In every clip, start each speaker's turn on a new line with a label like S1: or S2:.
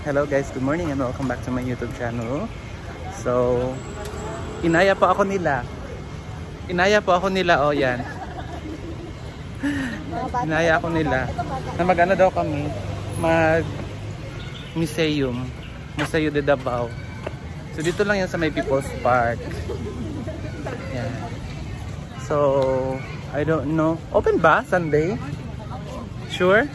S1: Hello guys, good morning and welcome back to my YouTube channel. So, inaya po ako nila. Oh yan. Inaya ako nila na mag-ano daw kami, museum de Davao. So dito lang yan sa may People's Park. Yan. So, I don't know. Open ba Sunday? Sure?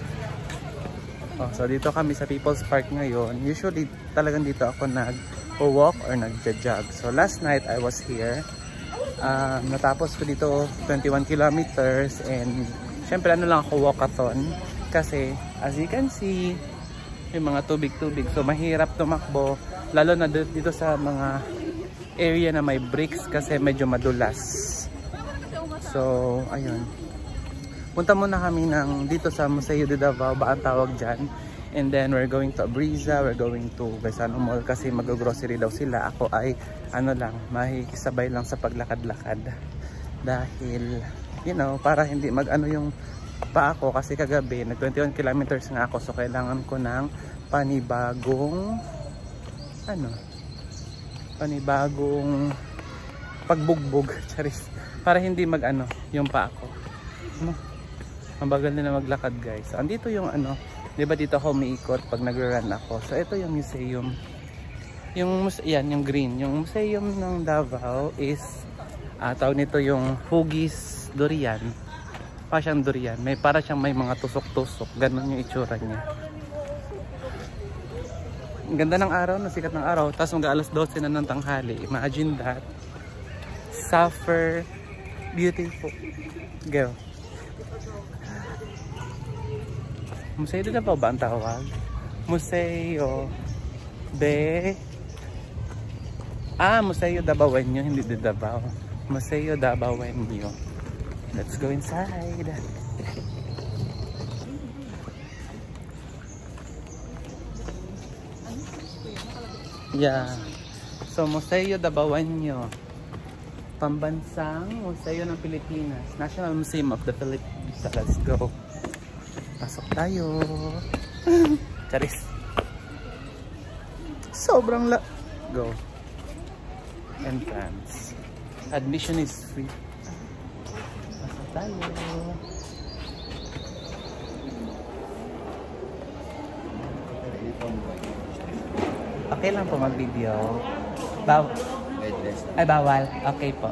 S1: Oh, so dito kami sa People's Park ngayon. Usually talagang dito ako nag-walk or nag-jog. So last night I was here. Natapos ko dito 21 kilometers and syempre ano lang ako walkathon kasi as you can see may mga tubig-tubig. So mahirap tumakbo lalo na dito sa mga area na may bricks kasi medyo madulas. So ayun. Punta muna kami dito sa Museo de Davao, ba ang tawag dyan. And then we're going to Abriza, we're going to Gaisano Mall kasi mag-grocery daw sila. Ako ay ano lang, makikisabay lang sa paglakad-lakad. Dahil, you know, para hindi mag-ano yung pa ako kasi kagabi, nag 21 kilometers nga ako. So kailangan ko ng panibagong pagbugbog, charis. Para hindi mag-ano yung pa ako. Ano? Mabagal na maglakad guys. So, andito yung di ba dito ako umiikot pag nag-run ako. So ito yung museum. Yung green. Yung museum ng Davao is tawag nito yung Hugis Durian. Para siyang durian. Para siyang may mga tusok-tusok. Ganon yung itsura niya. Ang ganda ng araw, nasikat ng araw. Tapos hanggang alas 12 na ng tanghali. Imagine that. Suffer beautiful girl. Museo de Davao ba ang tawag? Museo Davaoenyo, hindi de Davao. Museo Davaoenyo. Let's go inside. Yeah. So Museo Davaoenyo, pambansang museo ng Pilipinas, National Museum of the Philippines. So, let's go. Pasok tayo. Charis. Sobrang go. Entrance. Admission is free. Pasok tayo. Okay lang po mag-video. Ay bawal. Okay po.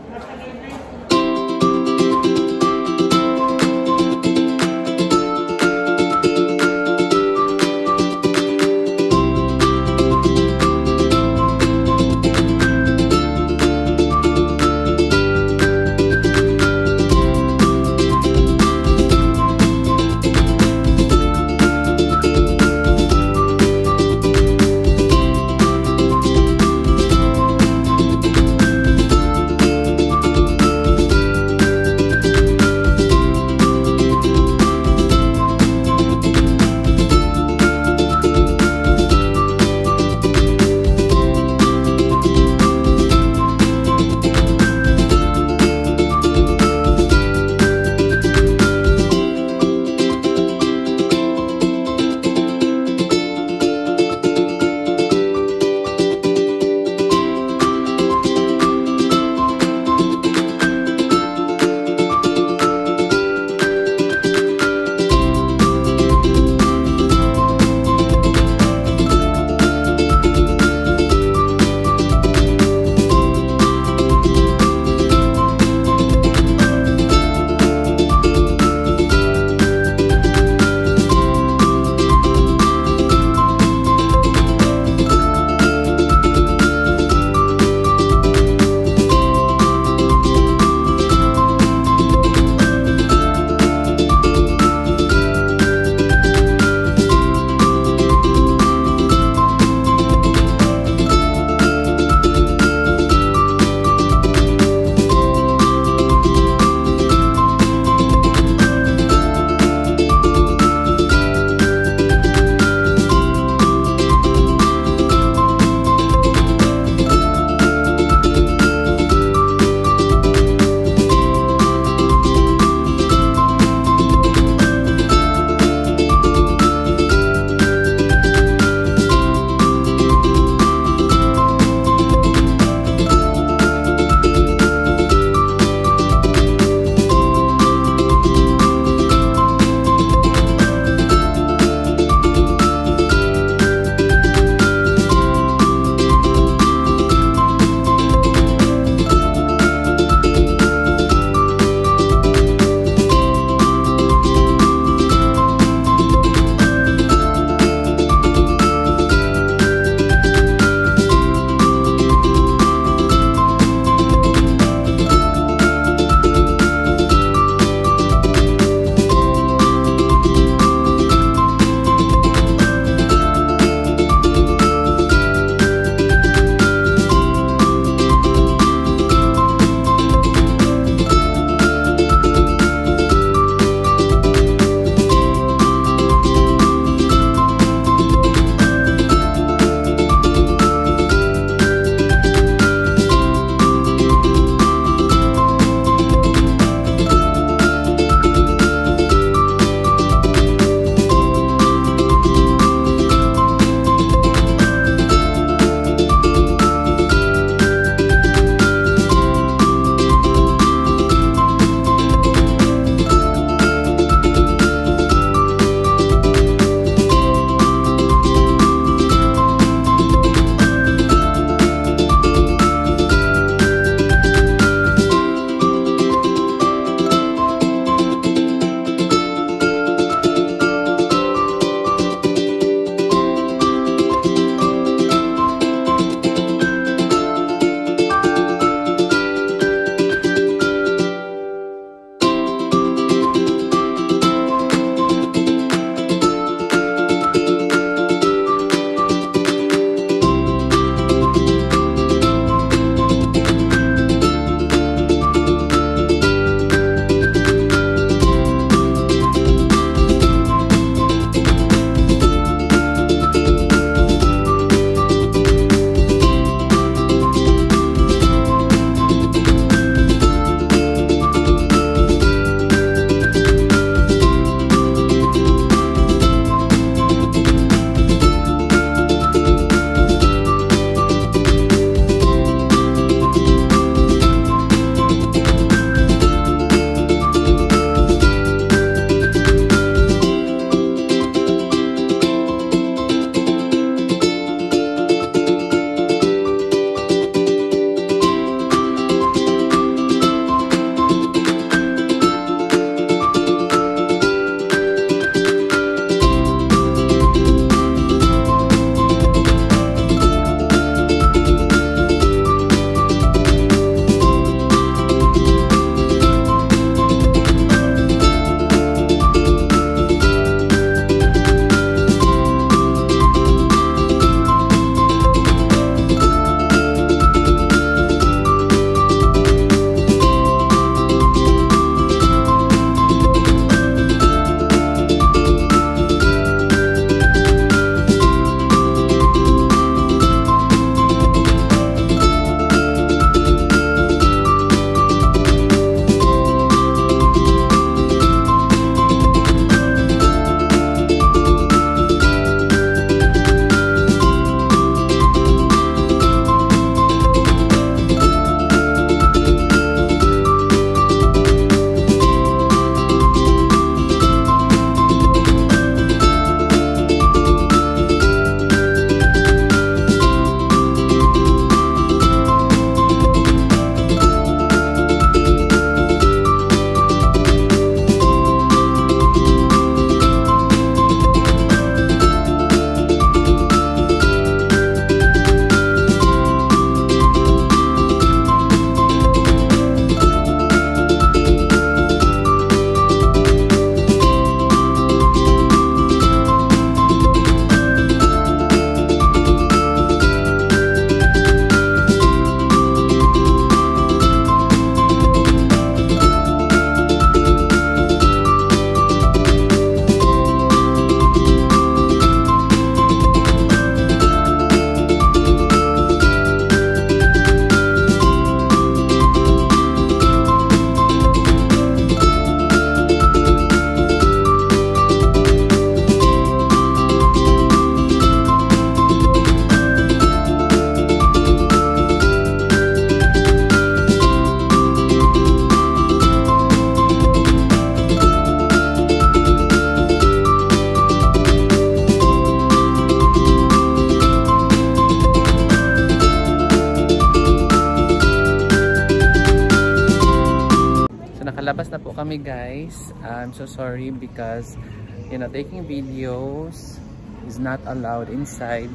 S1: kami guys. I'm so sorry because taking videos is not allowed inside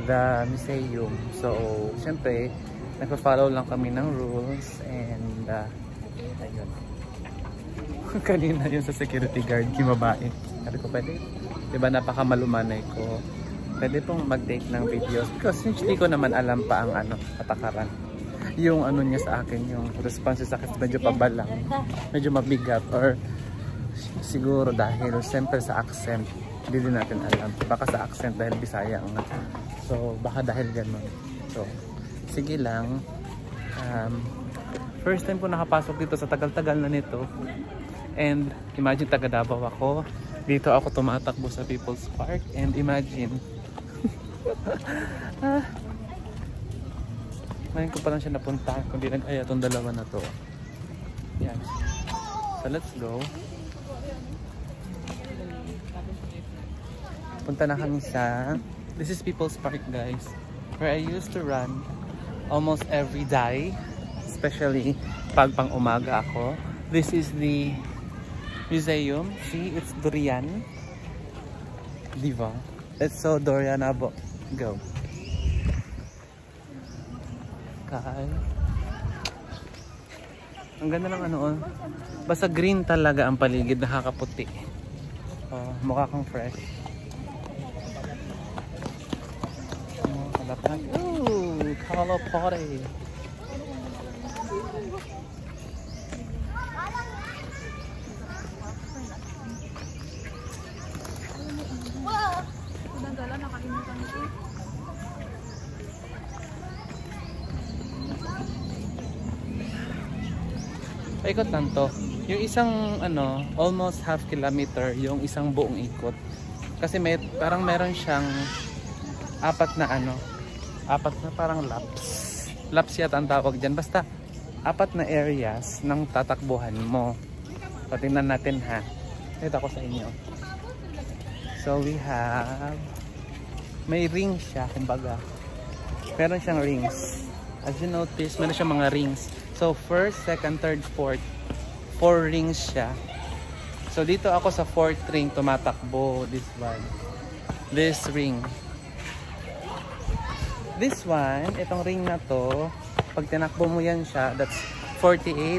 S1: the museum. So, syempre, nagpa-follow lang kami ng rules and ayun. Kanina yun sa security guard, kimabae. Sabi ko, pwede? Diba napakamalumanay ko. Pwede pong mag-take ng videos because hindi ko naman alam pa ang patakaran. Yung niya sa akin, yung response sa akin medyo pabalang, medyo mabigat or siguro dahil siyempre sa accent, hindi din natin alam. Baka sa accent dahil Bisaya nga. So baka dahil ganun. So sige lang. First time ko nakapasok dito sa tagal-tagal na nito. And imagine taga Davao ako. Dito ako tumatakbo sa People's Park and imagine ngayon ko pa lang siya napunta kung di nag-aya itong dalawa na to. Yan. So let's go. Punta na kami sa this is People's Park guys, where I used to run almost every day, especially pag pang umaga ako. This is the museum. See, it's Durian. Diva. Let's so Durian abo. Go. Okay. Ang ganda ng basta green talaga ang paligid, nakakaputi. Oh, mukha kang fresh. Ooh, color party. Paikot lang to. Yung isang almost half kilometer, yung isang buong ikot. Kasi parang meron siyang apat na parang laps. Laps yata ang tawag dyan. Basta apat na areas ng tatakbuhan mo. Patingnan natin ha. Ito ako sa inyo. So we have, may ring siya kumbaga. Meron siyang rings. As you notice, meron siyang mga rings. So first, second, third, fourth. 4 rings siya. So dito ako sa 4th ring tumatakbo. This one. This ring. This one, itong ring na to, pag tinakbo mo yan siya, that's 480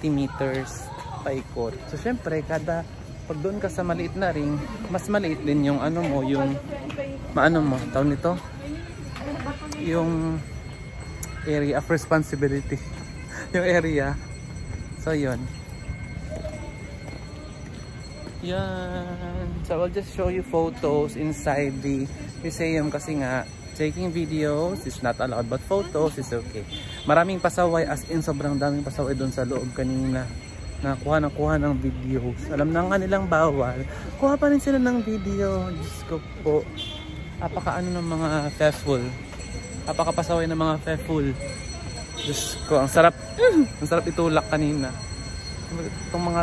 S1: meters paikot. So syempre, pag doon ka sa maliit na ring, mas maliit din yung yung tawag nito? Yung area of responsibility. Yung area. So yun. Yan. So I'll just show you photos inside the museum kasi nga taking videos is not allowed but photos is okay. Maraming pasaway, as in sobrang daming pasaway doon sa loob kanina. Nakuha ng videos. Alam na nga nilang bawal. Kuha pa rin sila ng video. Diyos ko po. Apaka ng mga faithful. Apakapasaway ng mga faithful. Diyos ko, ang sarap. Ang sarap itulak kanina. Itong mga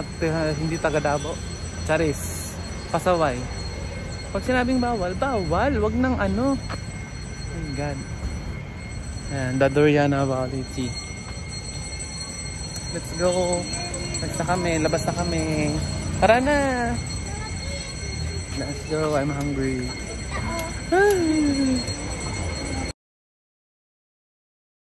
S1: hindi taga Davao. Charis. Pasaway. Pag sinabing bawal, bawal. Wag nang Oh my God. And the Durian Valley Tea. Let's go. Labas na kami. Tara na. Let's go. I'm hungry.